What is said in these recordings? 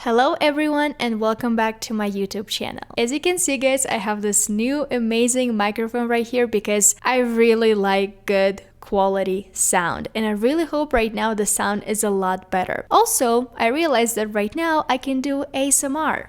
Hello everyone and welcome back to my YouTube channel. As you can see guys, I have this new amazing microphone right here because I really like good quality sound and I really hope right now the sound is a lot better. Also, I realized that right now I can do ASMR.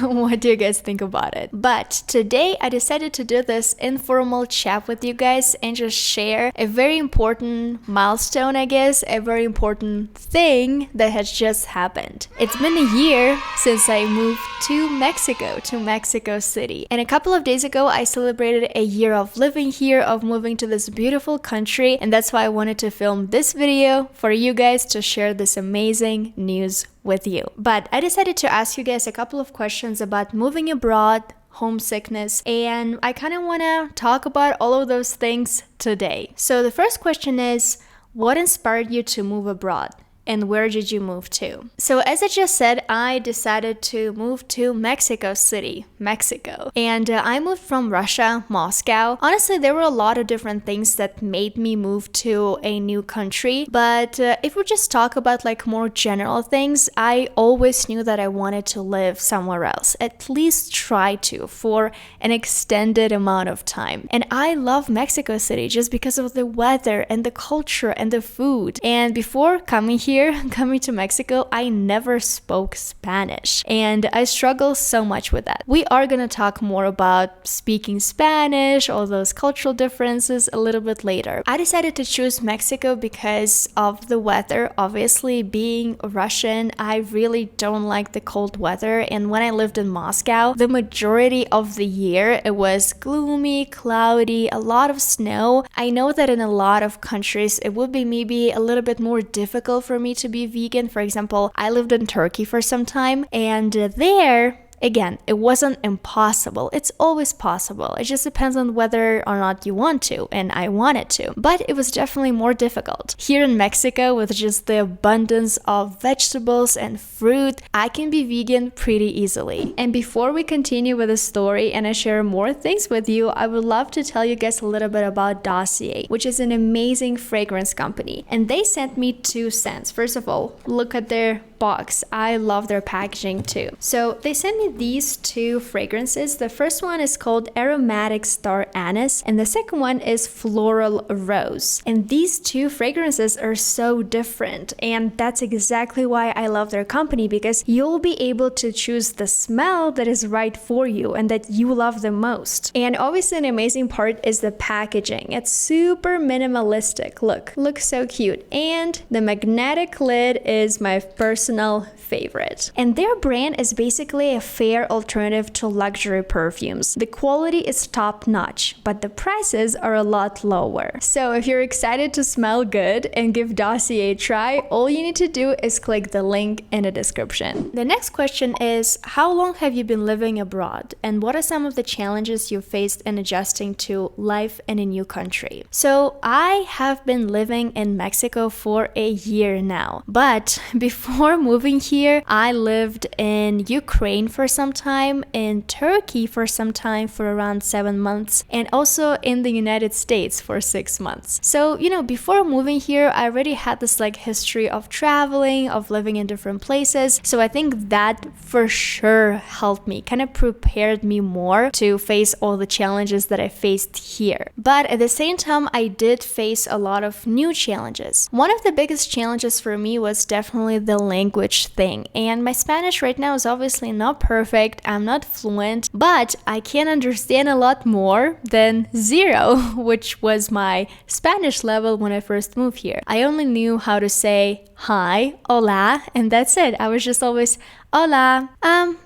What do you guys think about it? But today I decided to do this informal chat with you guys and just share a very important milestone, I guess, a very important thing that has just happened. It's been a year since I moved to Mexico City. And a couple of days ago I celebrated a year of living here, of moving to this beautiful country, and that's why I wanted to film this video for you guys to share this amazing news with you. But I decided to ask you guys a couple of questions about moving abroad, homesickness, and I kind of want to talk about all of those things today. So the first question is, what inspired you to move abroad? And where did you move to? So as I just said, I decided to move to Mexico City, Mexico. And I moved from Russia, Moscow. Honestly, there were a lot of different things that made me move to a new country. But if we just talk about like more general things, I always knew that I wanted to live somewhere else, at least try to, for an extended amount of time. And I love Mexico City just because of the weather and the culture and the food. And before coming to Mexico, I never spoke Spanish and I struggle so much with that. We are gonna talk more about speaking Spanish, all those cultural differences a little bit later. I decided to choose Mexico because of the weather. Obviously, being Russian, I really don't like the cold weather, and when I lived in Moscow, the majority of the year it was gloomy, cloudy, a lot of snow. I know that in a lot of countries it would be maybe a little bit more difficult for me to be vegan. For example, I lived in Turkey for some time, and there again, it wasn't impossible. It's always possible. It just depends on whether or not you want to, and I wanted to. But it was definitely more difficult. Here in Mexico, with just the abundance of vegetables and fruit, I can be vegan pretty easily. And before we continue with the story and I share more things with you, I would love to tell you guys a little bit about Dossier, which is an amazing fragrance company. And they sent me 2 scents. First of all, look at their box. I love their packaging too. So they sent me these 2 fragrances. The first one is called Aromatic Star Anise and the second one is Floral Rose. And these 2 fragrances are so different, and that's exactly why I love their company, because you'll be able to choose the smell that is right for you and that you love the most. And obviously an amazing part is the packaging. It's super minimalistic. Look so cute. And the magnetic lid is my personal favorite. And their brand is basically a fair alternative to luxury perfumes. The quality is top notch, but the prices are a lot lower. So if you're excited to smell good and give Dossier a try, all you need to do is click the link in the description. The next question is, how long have you been living abroad? And what are some of the challenges you faced in adjusting to life in a new country? So I have been living in Mexico for a year now, but before moving here, I lived in Ukraine for some time, in Turkey for some time for around 7 months, and also in the United States for 6 months. So, before moving here, I already had this history of traveling, of living in different places. So I think that for sure helped me, kind of prepared me more to face all the challenges that I faced here. But at the same time, I did face a lot of new challenges. One of the biggest challenges for me was definitely the language thing. And my Spanish right now is obviously not perfect. I'm not fluent, but I can understand a lot more than 0, which was my Spanish level when I first moved here. I only knew how to say hi, hola, and that's it. I was just always hola,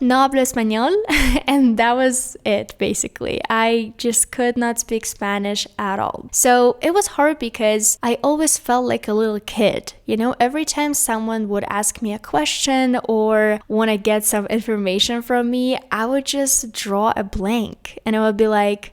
no hablo español, and that was it basically. I just could not speak Spanish at all. So it was hard because I always felt like a little kid. Every time someone would ask me a question or want to get some information from me, I would just draw a blank and I would be like,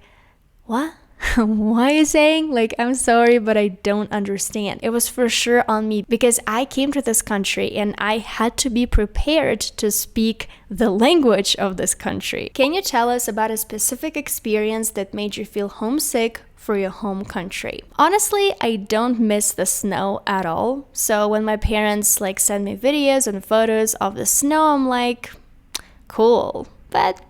what? Why are you saying? Like, I'm sorry, but I don't understand. It was for sure on me because I came to this country and I had to be prepared to speak the language of this country. Can you tell us about a specific experience that made you feel homesick for your home country? Honestly, I don't miss the snow at all. So when my parents send me videos and photos of the snow, I'm like, cool. But,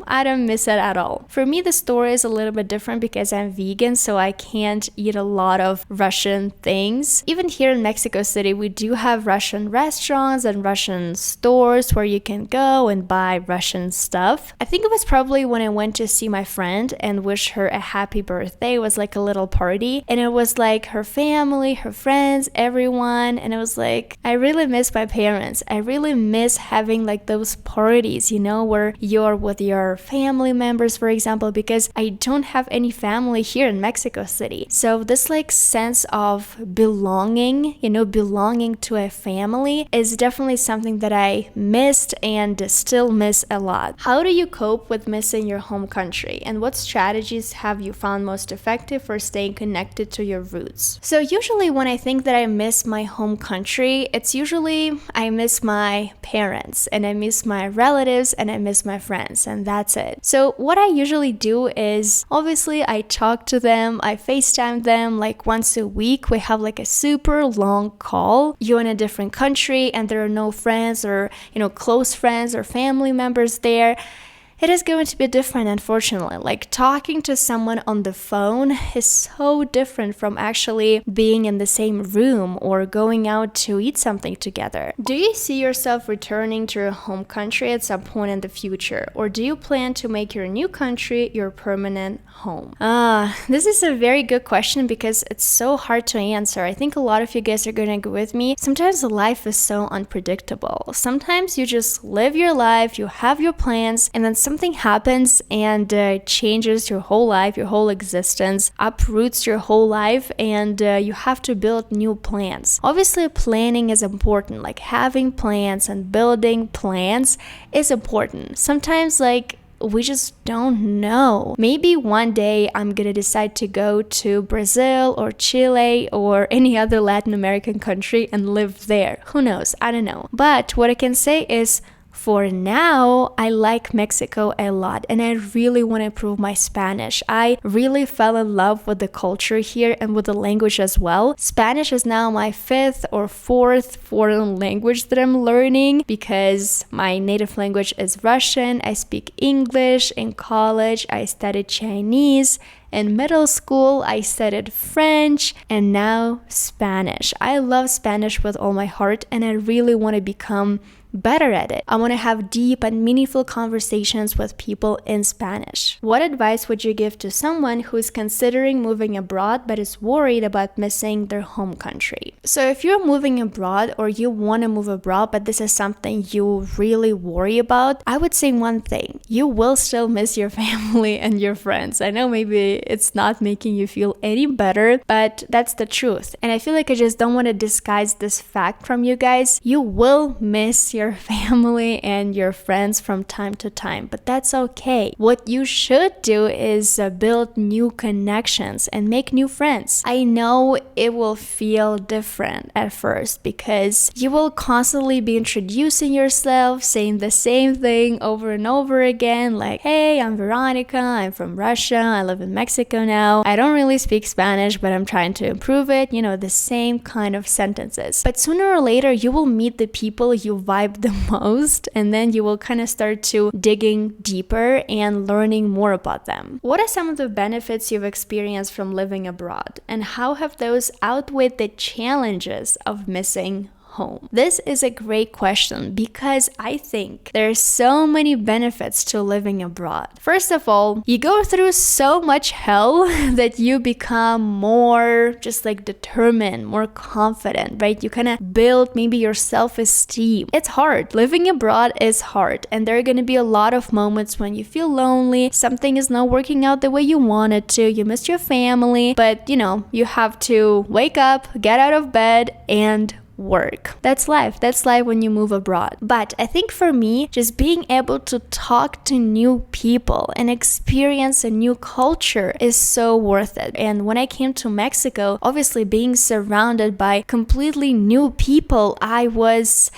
I don't miss it at all. For me, the story is a little bit different because I'm vegan, so I can't eat a lot of Russian things. Even here in Mexico City, we do have Russian restaurants and Russian stores where you can go and buy Russian stuff. I think it was probably when I went to see my friend and wish her a happy birthday. It was like a little party, and it was like her family, her friends, everyone, and it was like, I really miss my parents. I really miss having those parties, where you're with your family members, for example, because I don't have any family here in Mexico City. So this sense of belonging, belonging to a family is definitely something that I missed and still miss a lot. How do you cope with missing your home country? And what strategies have you found most effective for staying connected to your roots? So usually when I think that I miss my home country, it's usually I miss my parents and I miss my relatives and I miss my friends, and that's it. So what I usually do is, obviously, I talk to them, I FaceTime them once a week. We have a super long call. You're in a different country and there are no friends or, close friends or family members there. It is going to be different, unfortunately. Talking to someone on the phone is so different from actually being in the same room or going out to eat something together. Do you see yourself returning to your home country at some point in the future? Or do you plan to make your new country your permanent home? This is a very good question because it's so hard to answer. I think a lot of you guys are going to agree with me. Sometimes life is so unpredictable. Sometimes you just live your life, you have your plans, and then something happens and changes your whole life, your whole existence, uproots your whole life, and you have to build new plans. Obviously, planning is important. Having plans and building plans is important. Sometimes we just don't know. Maybe one day I'm gonna decide to go to Brazil or Chile or any other Latin American country and live there. Who knows? I don't know. But what I can say is, for now, I like Mexico a lot and I really want to improve my Spanish. I really fell in love with the culture here and with the language as well. Spanish is now my 5th or 4th foreign language that I'm learning because my native language is Russian. I speak English. In college, I studied Chinese. In middle school, I studied French and now Spanish. I love Spanish with all my heart and I really want to become better at it. I want to have deep and meaningful conversations with people in Spanish. What advice would you give to someone who is considering moving abroad but is worried about missing their home country? So if you're moving abroad or you want to move abroad but this is something you really worry about, I would say one thing. You will still miss your family and your friends. I know maybe it's not making you feel any better, but that's the truth. And I feel like I just don't want to disguise this fact from you guys. You will miss your family and your friends from time to time, but that's okay. What you should do is build new connections and make new friends. I know it will feel different at first because you will constantly be introducing yourself, saying the same thing over and over again, like, hey, I'm Veronika, I'm from Russia, I live in Mexico now, I don't really speak Spanish, but I'm trying to improve it, the same kind of sentences. But sooner or later, you will meet the people you vibe the most, and then you will kind of start to digging deeper and learning more about them. What are some of the benefits you've experienced from living abroad, and how have those outweighed the challenges of missing home? This is a great question because I think there's so many benefits to living abroad. First of all, you go through so much hell that you become more just determined, more confident, right? You kind of build maybe your self-esteem. It's hard. Living abroad is hard, and there are going to be a lot of moments when you feel lonely, something is not working out the way you wanted to, you miss your family, but you have to wake up, get out of bed, and work. That's life. That's life when you move abroad. But I think for me, just being able to talk to new people and experience a new culture is so worth it. And when I came to Mexico, obviously being surrounded by completely new people, I was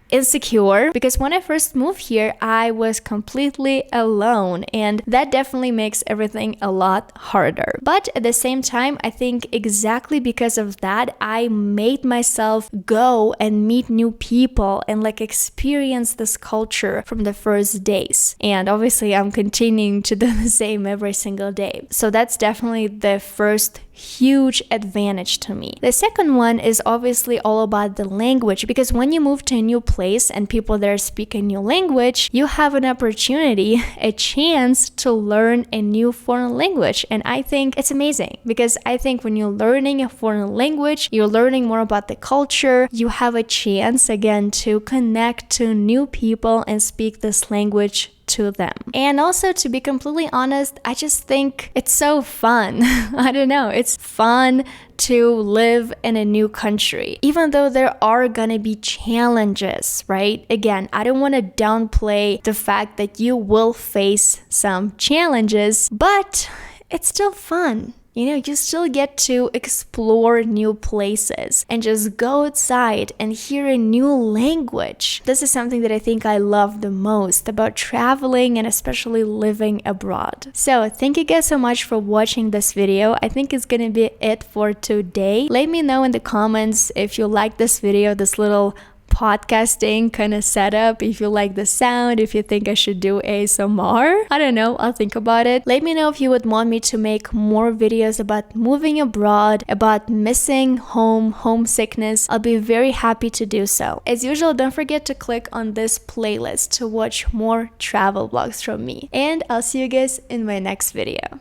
insecure because when I first moved here, I was completely alone, and that definitely makes everything a lot harder. But at the same time, I think exactly because of that, I made myself go and meet new people and like experience this culture from the first days. And obviously, I'm continuing to do the same every single day. So that's definitely the first huge advantage to me. The second one is obviously all about the language, because when you move to a new place and people there speak a new language, you have an opportunity, a chance to learn a new foreign language. And I think it's amazing, because I think when you're learning a foreign language, you're learning more about the culture, you have a chance again to connect to new people and speak this language to them. And also, to be completely honest, I just think it's so fun. I don't know, it's fun to live in a new country, even though there are gonna be challenges, right? Again, I don't want to downplay the fact that you will face some challenges, but it's still fun. You know, you still get to explore new places and just go outside and hear a new language. This is something that I think I love the most about traveling and especially living abroad. So thank you guys so much for watching this video. I think it's gonna be it for today. Let me know in the comments if you like this video, this little podcasting kind of setup, if you like the sound, if you think I should do ASMR. I don't know, I'll think about it. Let me know if you would want me to make more videos about moving abroad, about missing home, homesickness. I'll be very happy to do so. As usual, don't forget to click on this playlist to watch more travel vlogs from me. And I'll see you guys in my next video.